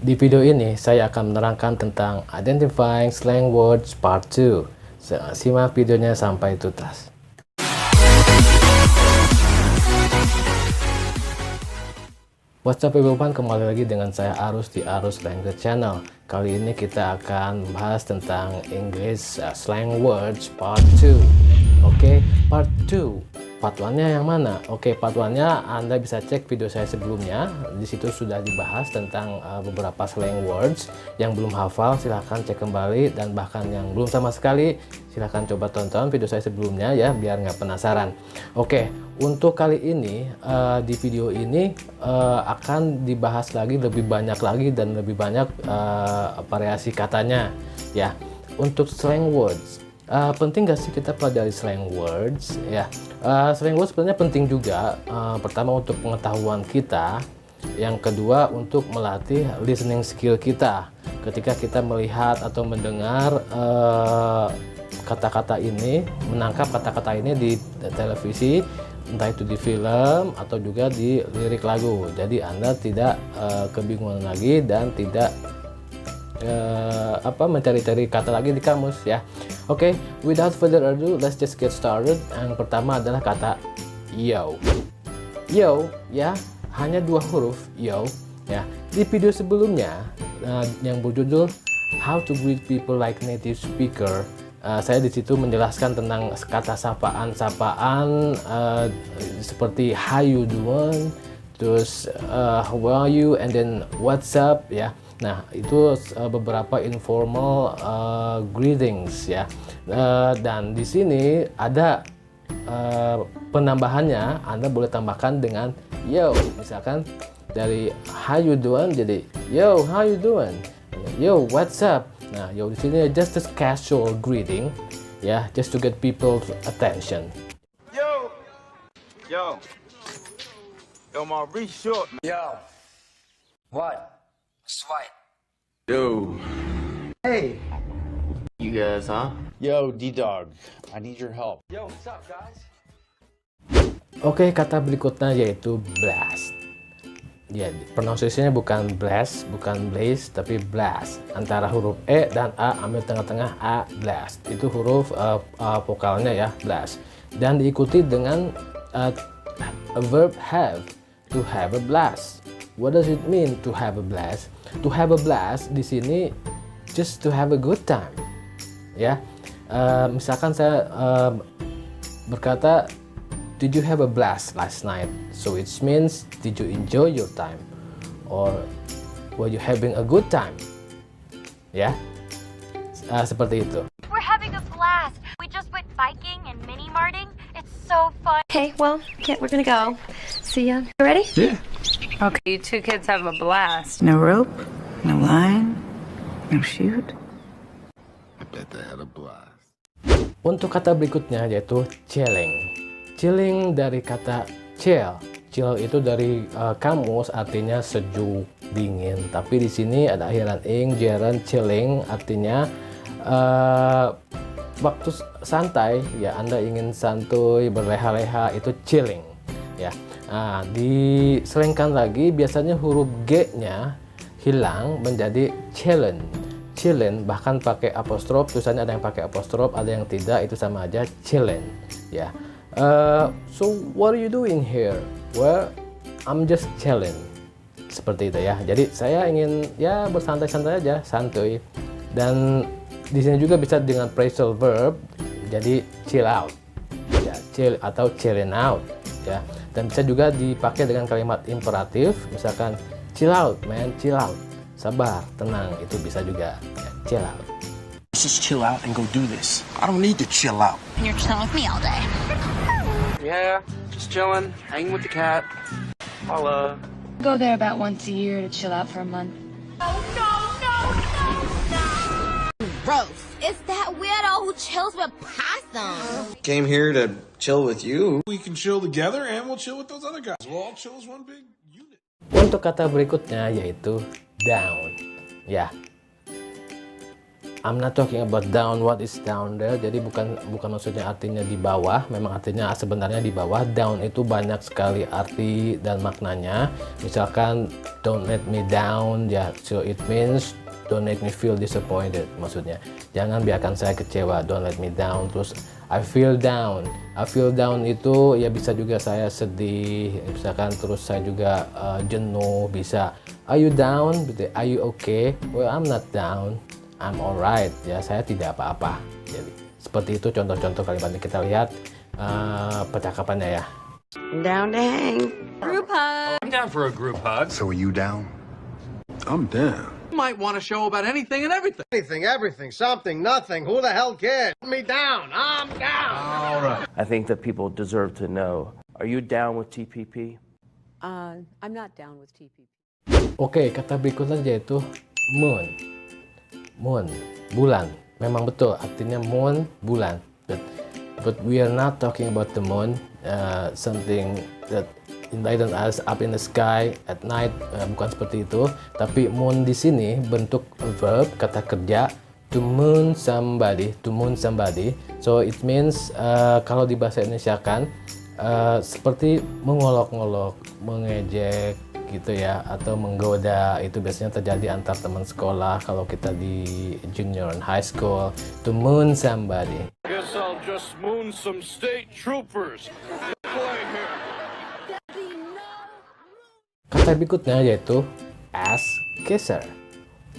Di video ini saya akan menerangkan tentang Identifying Slang Words Part 2. Simak videonya sampai tuntas. What's up everyone, kembali lagi dengan saya Arus di Arus Language Channel. Kali ini kita akan bahas tentang English Slang Words Part 2. Oke, Part 2. Part 1-nya yang mana? Oke, Part 1-nya Anda bisa cek video saya sebelumnya. Di situ sudah dibahas tentang beberapa slang words. Yang belum hafal silahkan cek kembali, dan bahkan yang belum sama sekali silahkan coba tonton video saya sebelumnya ya, biar nggak penasaran. Oke, untuk kali ini di video ini akan dibahas lagi lebih banyak lagi dan lebih banyak variasi katanya ya. Untuk slang words, penting gak sih kita pelajari slang words ya? Slang words sebenarnya penting juga. Pertama untuk pengetahuan kita, yang kedua untuk melatih listening skill kita ketika kita melihat atau mendengar kata-kata ini, menangkap kata-kata ini di televisi, entah itu di film atau juga di lirik lagu. Jadi Anda tidak kebingungan lagi dan tidak mencari-cari kata lagi di kamus ya. Oke, without further ado, let's just get started. Yang pertama adalah kata yo. Yo ya, hanya 2 huruf yo ya. Di video sebelumnya yang berjudul How to Greet People Like Native Speaker, saya di situ menjelaskan tentang kata sapaan seperti how you doing, terus how are you, and then what's up ya. Nah, itu beberapa informal greetings ya. Dan di sini ada penambahannya. Anda boleh tambahkan dengan yo. Misalkan dari how you doing jadi yo, how you doing? Yo, what's up? Nah, yo di sini just a casual greeting ya, just to get people's attention. Yo, yo, yo, Maurice short. Yo, what? Swipe. Yo, Hey, you guys, huh? yo, D-Dog, I need your help. Yo, what's up, guys? Oke, kata berikutnya yaitu blast. Ya, pronunciation-nya bukan blast, bukan blaze, tapi blast. Antara huruf E dan A, ambil tengah-tengah A, blast. Itu huruf vokalnya ya, blast. Dan diikuti dengan a verb have, to have a blast. What does it mean to have a blast? To have a blast di sini just to have a good time. Ya, misalkan saya berkata, did you have a blast last night? So it means, did you enjoy your time? Or were you having a good time? Ya, seperti itu. We're having a blast. We just went biking and mini-marting. It's so fun. Okay, well, we're gonna go. See ya. You ready? Yeah. Okay, you two kids have a blast. No rope, no line, no shoot. I bet they had a blast. Untuk kata berikutnya yaitu chilling. Chilling dari kata chill. Chill itu dari kamus artinya sejuk, dingin. Tapi di sini ada akhiran ing, jeren, chilling artinya waktu santai ya. Anda ingin santuy, berleha-leha, itu chilling ya. Nah, diselengkan lagi, biasanya huruf G-nya hilang menjadi chillen. Chillen, bahkan pakai apostrof, tulisannya ada yang pakai apostrof, ada yang tidak, itu sama aja chillen ya. So what are you doing here? Well, I'm just chilling. Seperti itu ya. Jadi saya ingin ya bersantai-santai aja, santuy. Dan di sini juga bisa dengan phrasal verb, jadi chill out ya, chill atau chilling out ya. Dan bisa juga dipakai dengan kalimat imperatif, misalkan chill out man, chill out, sabar, tenang, itu bisa juga ya, chill out. Let's just chill out and go do this. I don't need to chill out. You're chilling with me all day. Yeah, just chilling, hanging with the cat. Holla. Go there about once a year to chill out for a month. Gross. It's that weirdo who chills with possums. Came here to chill with you. We can chill together and we'll chill with those other guys. We'll all chill as one big unit. Untuk kata berikutnya yaitu down ya. I'm not talking about down. What is down there? Jadi bukan maksudnya artinya di bawah. Memang artinya sebenarnya di bawah. Down itu banyak sekali arti dan maknanya. Misalkan don't let me down, ya. So it means don't make me feel disappointed. Maksudnya jangan biarkan saya kecewa. Don't let me down. Terus I feel down. I feel down itu ya bisa juga saya sedih. Misalkan terus saya juga jenuh. Bisa. Are you down? Are you okay? Well, I'm not down. I'm alright, ya saya tidak apa-apa. Jadi seperti itu contoh-contoh kalimatnya. Kita lihat percakapannya ya. Down to hang. Group hug. I'm down for a group hug. So are you down? I'm down. You might want to show about anything and everything. Anything, everything, something, nothing. Who the hell cares? Put me down. I'm down. All right. I think that people deserve to know. Are you down with TPP? I'm not down with TPP. Oke, kata berikutnya yaitu moon. Moon, bulan. Memang betul artinya moon, bulan. But we are not talking about the moon, something that enlighten us up in the sky at night. Bukan seperti itu. Tapi moon di sini bentuk verb, kata kerja, to moon somebody, to moon somebody. So it means kalau di bahasa Indonesia kan seperti mengolok-olok, mengejek gitu ya, atau menggoda. Itu biasanya terjadi antar teman sekolah kalau kita di junior and high school. To moon somebody. Guess I'll just moon some state troopers. Play here. Kata berikutnya yaitu ass kisser.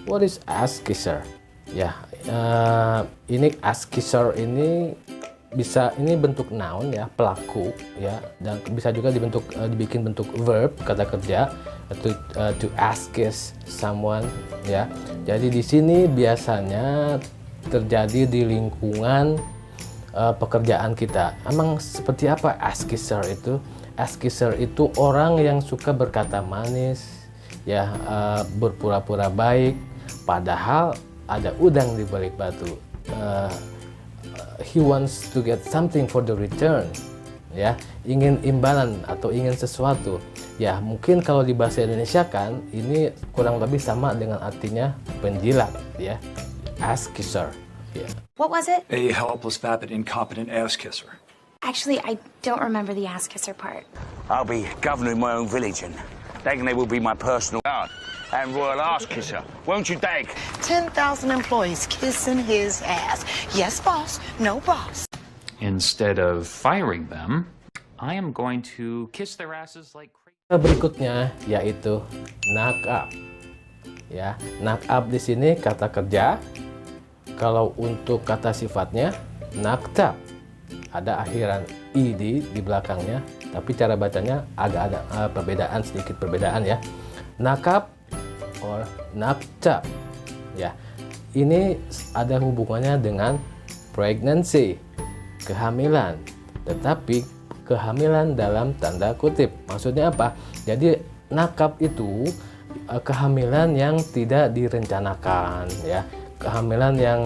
What is ass kisser? Ya, ini ass kisser ini bisa, ini bentuk noun ya, pelaku ya, dan bisa juga dibikin bentuk verb, kata kerja, to ass kiss someone ya. Jadi di sini biasanya terjadi di lingkungan pekerjaan kita. Emang seperti apa ass kisser itu? Ass kisser itu orang yang suka berkata manis ya, berpura-pura baik padahal ada udang di balik batu. He wants to get something for the return ya, ingin imbalan atau ingin sesuatu ya. Mungkin kalau di bahasa Indonesia kan ini kurang lebih sama dengan artinya penjilat ya, ass kisser ya. What was it? A helpless, vapid, incompetent ass kisser. Actually, I don't remember the ass kisser part. I'll be governor in my own village, and Dagney will be my personal guard and royal ass kisser. Won't you, Dag? 10,000 employees kissing his ass. Yes, boss. No, boss. Instead of firing them, I am going to kiss their asses like crazy. Berikutnya yaitu knock up. Ya, knock up di sini kata kerja. Kalau untuk kata sifatnya knocked up. Ada akhiran id di belakangnya, tapi cara bacanya agak ada perbedaan, sedikit perbedaan ya. Knock up or knocked up. Ya, ini ada hubungannya dengan pregnancy, kehamilan, tetapi kehamilan dalam tanda kutip. Maksudnya apa? Jadi nakap itu kehamilan yang tidak direncanakan ya, kehamilan yang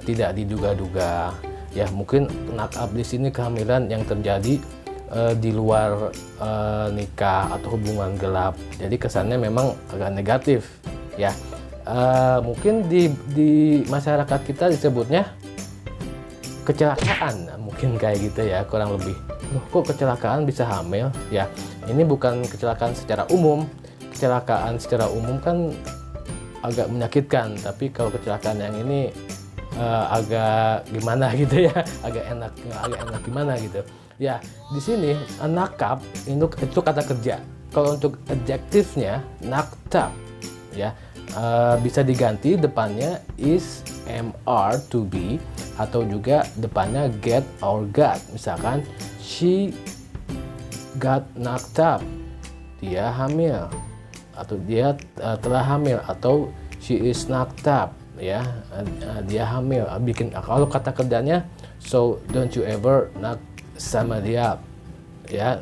tidak diduga-duga ya. Mungkin nakap di sini kehamilan yang terjadi di luar nikah atau hubungan gelap, jadi kesannya memang agak negatif ya. Mungkin di masyarakat kita disebutnya kecelakaan, mungkin kayak gitu ya, kurang lebih. Loh, kok kecelakaan bisa hamil ya? Ini bukan kecelakaan secara umum. Kecelakaan secara umum kan agak menyakitkan, tapi kalau kecelakaan yang ini agak gimana gitu ya, agak enak gimana gitu ya. Di sini nakap itu kata kerja. Kalau untuk adjektifnya knocked up ya, bisa diganti depannya is, mr, to be, atau juga depannya get or got. Misalkan she got knocked up, dia hamil, atau dia telah hamil, atau she is knocked up ya, dia hamil. Bikin kalau kata kerjanya, so don't you ever knock somebody up ya,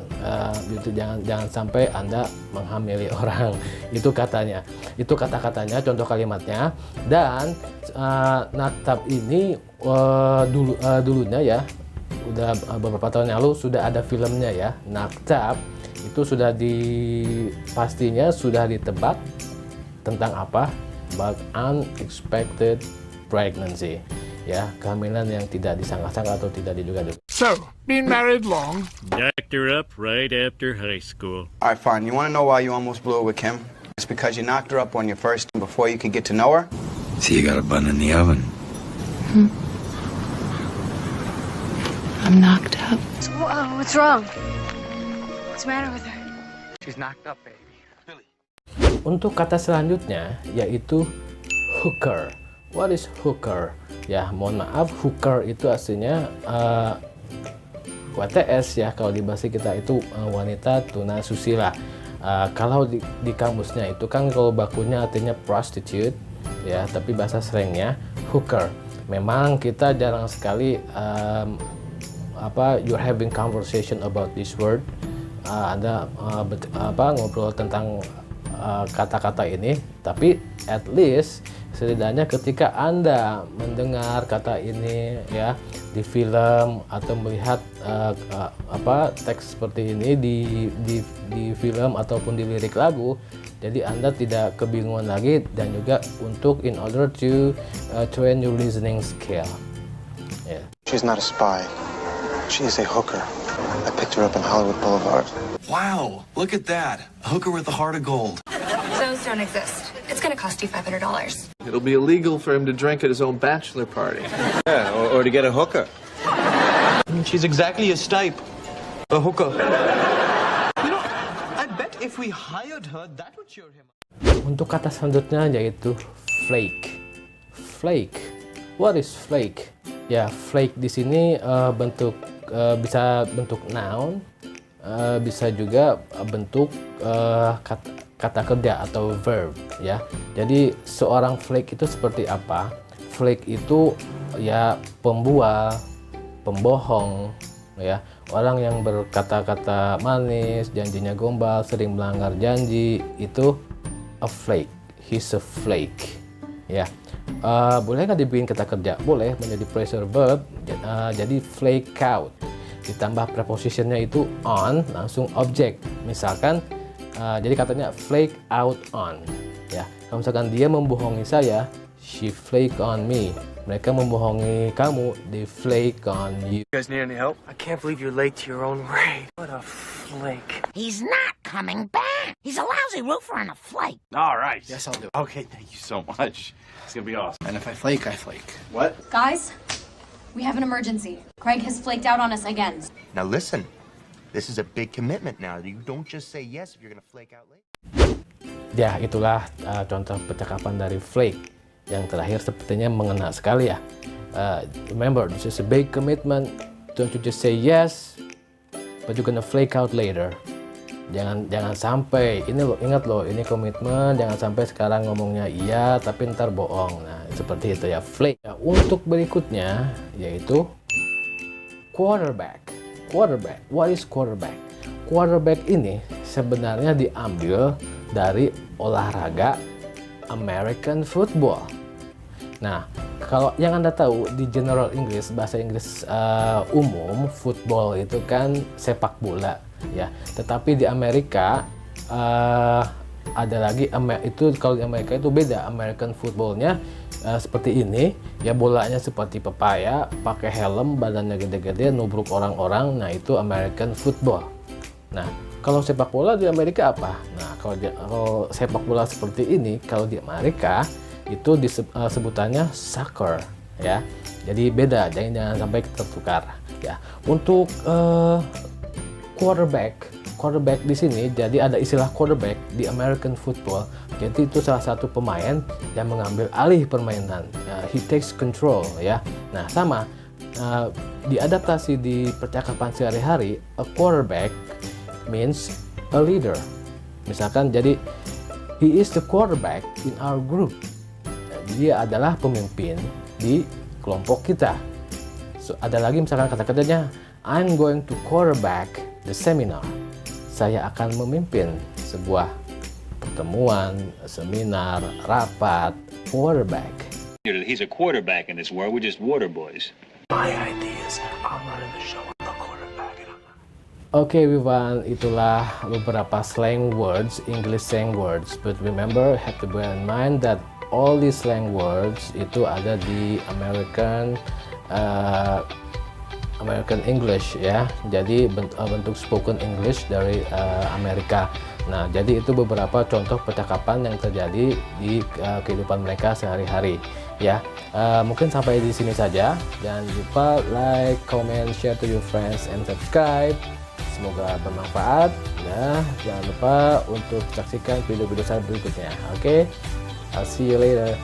itu jangan sampai Anda menghamili orang. Itu katanya, itu kata-katanya, contoh kalimatnya. Dan knocked up ini dulunya ya, udah beberapa tahun yang lalu sudah ada filmnya ya. Knocked up itu sudah pastinya sudah ditebak tentang apa, about unexpected pregnancy. Ya, kehamilan yang tidak disangka-sangka atau tidak diduga-duga. So, been married long? Jacked her up right after high school. All right, fine. You want to know why you almost blew it with Kim? It's because you knocked her up on your first before you could get to know her. So you got a bun in the oven. I'm knocked up. What's wrong? What's the matter with her? She's knocked up, baby. Untuk kata selanjutnya yaitu hooker. What is hooker? Ya, mohon maaf, hooker itu aslinya WTS ya, kalau di bahasa kita itu wanita tuna susila. Kalau di kamusnya itu kan kalau bakunya artinya prostitute ya, tapi bahasa slangnya hooker. Memang kita jarang sekali you're having conversation about this word. Anda ngobrol tentang kata-kata ini, tapi at least setidaknya ketika Anda mendengar kata ini ya di film atau melihat teks seperti ini di film ataupun di lirik lagu, jadi Anda tidak kebingungan lagi, dan juga untuk in order to train your listening skill. Yeah. She's not a spy. She's a hooker. I picked her up in Hollywood Boulevard. Wow, look at that. A hooker with a heart of gold. Those don't exist. It's gonna cost you $500. It'll be illegal for him to drink at his own bachelor party. Yeah, or to get a hooker. She's exactly a stipe. A hooker. You know, I bet if we hired her, that would cheer him up. Untuk kata selanjutnya yaitu flake. Flake. What is flake? Ya, flake di sini bisa bentuk noun, bisa juga bentuk kata kerja atau verb ya. Jadi seorang flake itu seperti apa? Flake itu ya pembual, pembohong ya, orang yang berkata-kata manis, janjinya gombal, sering melanggar janji, itu a flake. He's a flake ya. Boleh nggak dibikin kata kerja? Boleh, menjadi phrasal verb, jadi flake out. Ditambah prepositionnya itu on, langsung objek. Misalkan, jadi katanya flake out on. Ya, kalau misalkan dia membohongi saya, she flake on me. Mereka membohongi kamu, they flake on you. You guys need any help? I can't believe you're late to your own raid. What a flake. He's not coming back. He's a lousy roofer and a flake. All right. Yes, I'll do it. Okay, thank you so much. It's gonna be awesome. And if I flake, I flake. What? Guys, we have an emergency. Craig has flaked out on us again. Now listen, this is a big commitment now. You don't just say yes if you're gonna flake out later. Ya, itulah contoh percakapan dari flake. Yang terakhir sepertinya mengena sekali ya. Remember, this is a big commitment. Don't you just say yes, but you're gonna flake out later. Jangan sampai, ini lo ingat loh, ini komitmen. Jangan sampai sekarang ngomongnya iya, tapi ntar bohong. Nah, seperti itu ya, flake. Ya, untuk berikutnya yaitu quarterback. Quarterback, what is quarterback? Quarterback ini sebenarnya diambil dari olahraga American football. Nah, kalau yang Anda tahu di general English, bahasa Inggris umum, football itu kan sepak bola ya. Tetapi di Amerika ada lagi, itu kalau di Amerika itu beda. American footballnya seperti ini ya, bolanya seperti pepaya, pakai helm, badannya gede-gede, nubruk orang-orang. Nah, itu American football. Nah, kalau sepak bola di Amerika apa? Nah, kalau sepak bola seperti ini, kalau di Amerika itu sebutannya soccer ya. Jadi beda, jangan sampai tertukar ya. Untuk quarterback di sini, jadi ada istilah quarterback di American football. Jadi itu salah satu pemain yang mengambil alih permainan. He takes control ya. Nah, sama diadaptasi di percakapan sehari-hari, a quarterback means a leader. Misalkan jadi he is the quarterback in our group. Dia adalah pemimpin di kelompok kita. So, ada lagi misalkan kata kerjanya, I'm going to quarterback the seminar. Saya akan memimpin sebuah pertemuan, seminar, rapat. Quarterback. He's a quarterback in this world. We're just water boys. My idea is I'm running the show. I'm the quarterback. Oke, everyone, itulah beberapa slang words, English slang words. But remember, have to bear in mind that all these slang words itu ada di American English ya. Jadi bentuk spoken English dari Amerika. Nah, jadi itu beberapa contoh percakapan yang terjadi di kehidupan mereka sehari-hari ya. Mungkin sampai di sini saja. Jangan lupa like, comment, share to your friends, and subscribe. Semoga bermanfaat ya. Jangan lupa untuk saksikan video-video saya berikutnya. Oke, I'll see you later.